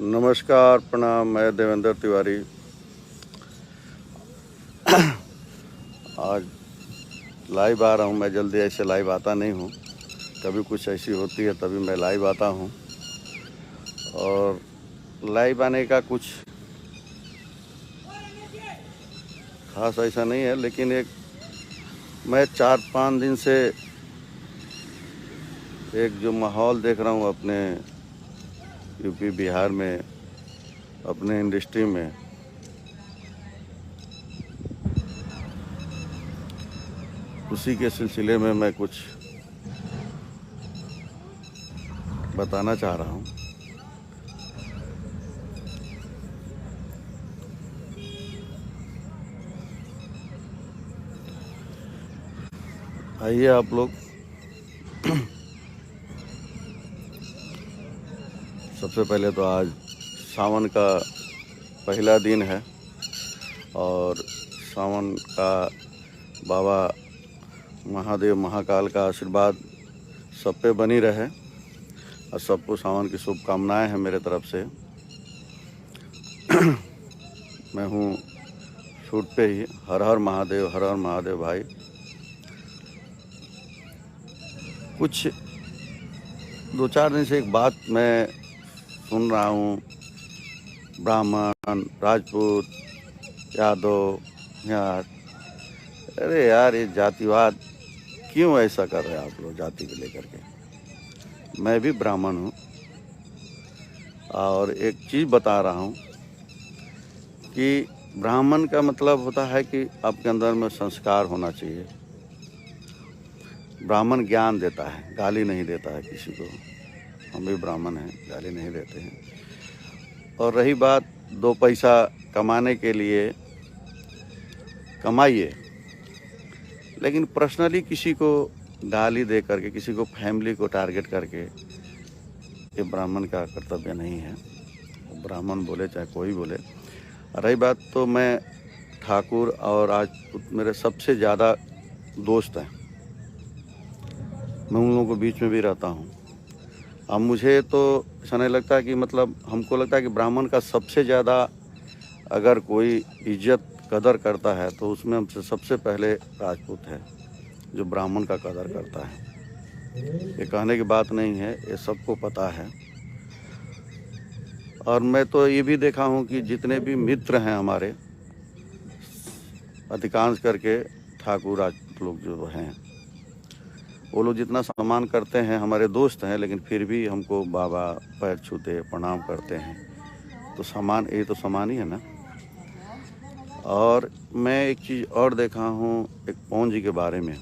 नमस्कार, प्रणाम। मैं देवेंद्र तिवारी। आज लाइव आ रहा हूँ। मैं जल्दी ऐसे लाइव आता नहीं हूँ, कभी कुछ ऐसी होती है तभी मैं लाइव आता हूँ। और लाइव आने का कुछ खास ऐसा नहीं है, लेकिन मैं 4-5 दिन से एक जो माहौल देख रहा हूँ अपने यूपी बिहार में, अपने इंडस्ट्री में, उसी के सिलसिले में मैं कुछ बताना चाह रहा हूँ। आइए आप लोग। सबसे पहले तो आज सावन का पहला दिन है और सावन का बाबा महादेव महाकाल का आशीर्वाद सब पे बनी रहे और सबको सावन की शुभकामनाएं हैं मेरे तरफ से। मैं हूँ शूट पे ही। हर हर महादेव, हर हर महादेव भाई। कुछ 2-4 दिन से एक बात मैं सुन रहा हूँ, ब्राह्मण, राजपूत, यादव, यार, अरे यार ये जातिवाद क्यों ऐसा कर रहे हैं आप लोग जाति को लेकर के। मैं भी ब्राह्मण हूँ और एक चीज़ बता रहा हूँ कि ब्राह्मण का मतलब होता है कि आपके अंदर में संस्कार होना चाहिए। ब्राह्मण ज्ञान देता है, गाली नहीं देता है किसी को। हम भी ब्राह्मण हैं, गाली नहीं देते हैं। और रही बात 2 पैसा कमाने के लिए, कमाइए, लेकिन पर्सनली किसी को गाली दे करके, किसी को फैमिली को टारगेट करके, ये ब्राह्मण का कर्तव्य नहीं है। ब्राह्मण बोले चाहे कोई बोले। रही बात तो मैं ठाकुर और आज मेरे सबसे ज़्यादा दोस्त हैं, मैं उन लोगों के बीच में भी रहता हूँ। अब मुझे तो ऐसा नहीं लगता कि मतलब हमको लगता है कि ब्राह्मण का सबसे ज़्यादा अगर कोई इज्जत कदर करता है तो उसमें हमसे सबसे पहले राजपूत है जो ब्राह्मण का कदर करता है। ये कहने की बात नहीं है, ये सबको पता है। और मैं तो ये भी देखा हूँ कि जितने भी मित्र हैं हमारे, अधिकांश करके ठाकुर राजपूत लोग जो हैं, वो लोग जितना सम्मान करते हैं, हमारे दोस्त हैं, लेकिन फिर भी हमको बाबा पैर छूते प्रणाम करते हैं। तो सम्मान, ये तो सम्मान ही है ना। और मैं एक चीज़ और देखा हूँ, एक पवन जी के बारे में।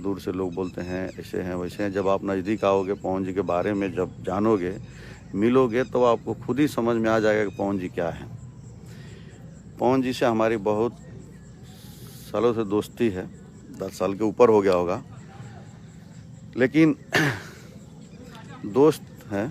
दूर से लोग बोलते हैं ऐसे हैं वैसे हैं, जब आप नज़दीक आओगे पवन जी के बारे में, जब जानोगे, मिलोगे, तो आपको खुद ही समझ में आ जाएगा कि पवन जी क्या है। पवन जी से हमारी बहुत सालों से दोस्ती है, 10 साल के ऊपर हो गया होगा, लेकिन दोस्त हैं।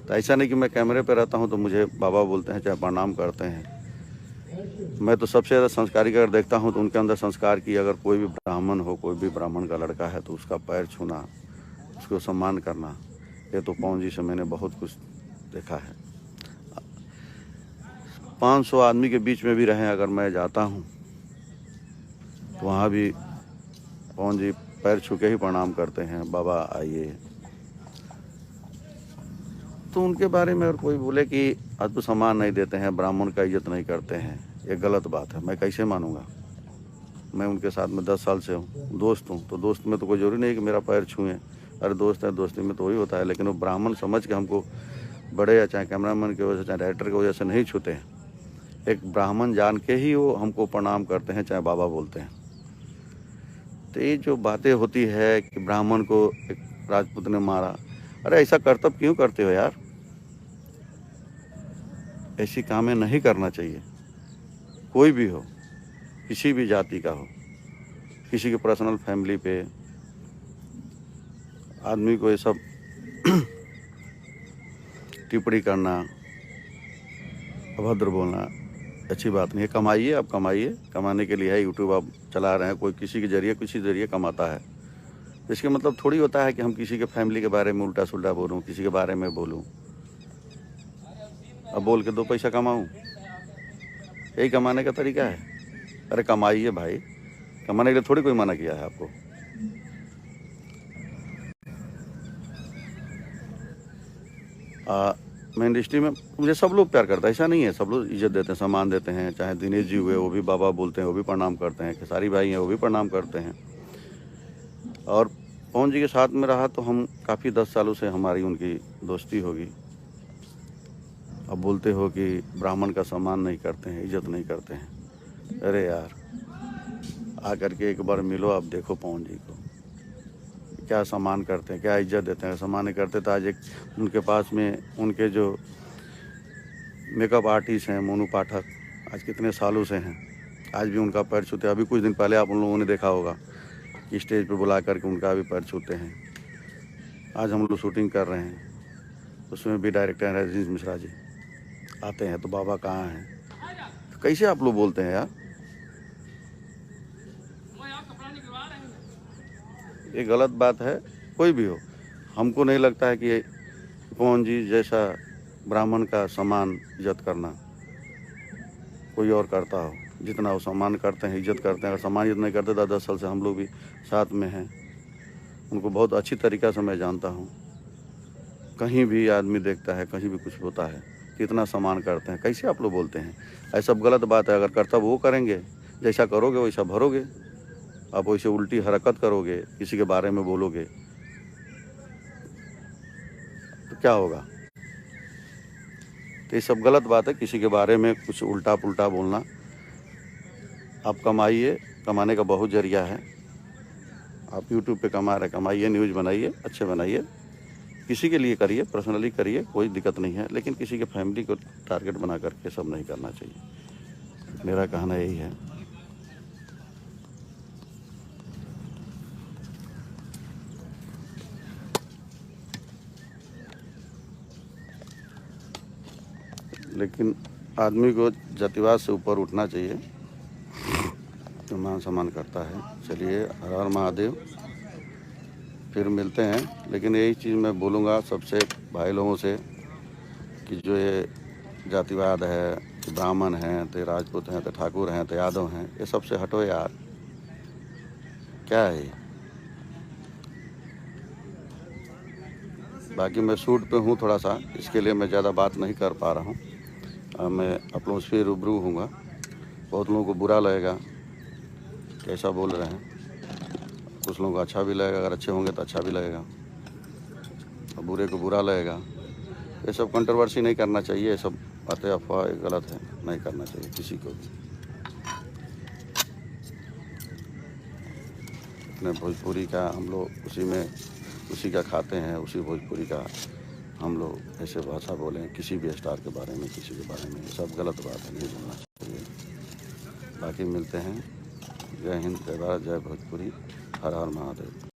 तो ऐसा नहीं कि मैं कैमरे पे रहता हूँ तो मुझे बाबा बोलते हैं चाहे प्रणाम करते हैं। मैं तो सबसे ज़्यादा संस्कारी अगर देखता हूँ तो उनके अंदर संस्कार की, अगर कोई भी ब्राह्मण हो, कोई भी ब्राह्मण का लड़का है तो उसका पैर छूना, उसको सम्मान करना, ये तो पवन जी से मैंने बहुत कुछ देखा है। 500 आदमी के बीच में भी रहें अगर मैं जाता हूँ तो वहाँ भी पवन जी पैर छू के ही प्रणाम करते हैं, बाबा आइए। तो उनके बारे में अगर कोई बोले कि आज तो सम्मान नहीं देते हैं, ब्राह्मण का इज्जत नहीं करते हैं, ये गलत बात है। मैं कैसे मानूंगा? मैं उनके साथ में 10 साल से हूँ, दोस्त हूँ, तो दोस्त में तो कोई ज़रूरी नहीं कि मेरा पैर छूएं। अरे दोस्त है, दोस्ती में तो वही होता है। लेकिन वो ब्राह्मण समझ के हमको बड़े, या चाहे कैमरामैन की वजह से, चाहे डायरेक्टर की वजह से नहीं छूते हैं। एक ब्राह्मण जान के ही वो हमको प्रणाम करते हैं, चाहे बाबा बोलते हैं। तो ये जो बातें होती है कि ब्राह्मण को एक राजपूत ने मारा, अरे ऐसा कर्तव्य क्यों करते हो यार? ऐसी कामें नहीं करना चाहिए। कोई भी हो, किसी भी जाति का हो, किसी के पर्सनल फैमिली पे आदमी को ये सब टिप्पणी करना, अभद्र बोलना अच्छी बात नहीं है। कमाइए, आप कमाइए, कमाने के लिए है यूट्यूब आप चला रहे हैं, कोई किसी के जरिए, किसी जरिए कमाता है। इसके मतलब थोड़ी होता है कि हम किसी के फैमिली के बारे में उल्टा सुल्टा बोलूँ, किसी के बारे में बोलूँ। अब बोल के 2 पैसा कमाऊं, यही कमाने का तरीका है? अरे कमाइए भाई, कमाने के लिए थोड़ी कोई मना किया है आपको। मैं इंडस्ट्री में मुझे सब लोग प्यार करता है, ऐसा नहीं है, सब लोग इज्जत देते हैं, सम्मान देते हैं। चाहे दिनेश जी हुए, वो भी बाबा बोलते हैं, वो भी प्रणाम करते हैं। खेसारी भाई हैं, वो भी प्रणाम करते हैं। और पवन जी के साथ में रहा तो हम काफ़ी 10 सालों से हमारी उनकी दोस्ती होगी। अब बोलते हो कि ब्राह्मण का सम्मान नहीं करते हैं, इज्जत नहीं करते हैं। अरे यार, आ करके एक बार मिलो, आप देखो पवन जी को क्या सम्मान करते हैं, क्या इज्जत देते हैं। सम्मान नहीं करते तो आज एक उनके पास में उनके जो मेकअप आर्टिस्ट हैं मोनू पाठक, आज कितने सालों से हैं, आज भी उनका पैर छूते हैं। अभी कुछ दिन पहले आप उन लोगों ने देखा होगा कि स्टेज पर बुला करके उनका भी पैर छूते हैं। आज हम लोग शूटिंग कर रहे हैं, उसमें भी डायरेक्टर रजनीश मिश्रा जी आते हैं तो बाबा कहाँ हैं? तो कैसे आप लोग बोलते हैं यार? ये गलत बात है। कोई भी हो, हमको नहीं लगता है कि पवन जी जैसा ब्राह्मण का सम्मान इज्जत करना कोई और करता हो। जितना वो सम्मान करते हैं, इज्जत करते हैं, अगर सम्मान इज्जत नहीं करते तो 10 साल से हम लोग भी साथ में हैं। उनको बहुत अच्छी तरीक़ा से मैं जानता हूँ। कहीं भी आदमी देखता है, कहीं भी कुछ होता है, कितना सम्मान करते हैं। कैसे आप लोग बोलते हैं? ऐसा सब गलत बात है। अगर कर्तव्य वो करेंगे, जैसा करोगे वैसा भरोगे। आप वैसे उल्टी हरकत करोगे, किसी के बारे में बोलोगे तो क्या होगा? तो ये सब गलत बात है, किसी के बारे में कुछ उल्टा पुल्टा बोलना। आप कमाइए, कमाने का बहुत जरिया है। आप यूट्यूब पे कमा रहे, कमाइए, न्यूज़ बनाइए, अच्छे बनाइए, किसी के लिए करिए, पर्सनली करिए, कोई दिक्कत नहीं है। लेकिन किसी के फैमिली को टारगेट बना करके सब नहीं करना चाहिए। मेरा कहना यही है। लेकिन आदमी को जातिवाद से ऊपर उठना चाहिए, तो मान सम्मान करता है। चलिए, हर हर महादेव, फिर मिलते हैं। लेकिन यही चीज़ मैं बोलूँगा सबसे भाई लोगों से कि जो ये जातिवाद है कि ब्राह्मण हैं तो राजपूत हैं तो ठाकुर हैं तो यादव हैं, ये सबसे हटो यार। क्या है ये? बाकी मैं शूट पे हूँ थोड़ा सा, इसके लिए मैं ज़्यादा बात नहीं कर पा रहा हूँ। मैं आप लोगों से रूबरू हूँगा। बहुत लोगों को बुरा लगेगा कैसा बोल रहे हैं, कुछ लोगों को अच्छा भी लगेगा। अगर अच्छे होंगे तो अच्छा भी लगेगा, और बुरे को बुरा लगेगा। ये सब कंट्रोवर्सी नहीं करना चाहिए। ये सब बातें अफवाह गलत है, नहीं करना चाहिए किसी को भी। अपने भोजपुरी का हम लोग उसी का खाते हैं, उसी भोजपुरी का हम लोग ऐसे भाषा बोलें किसी भी स्टार के बारे में, किसी के बारे में, सब गलत बात है, नहीं बोलना चाहिए। बाकी मिलते हैं। जय हिंद, जय भारत, जय भोजपुरी, हर हर महादेव।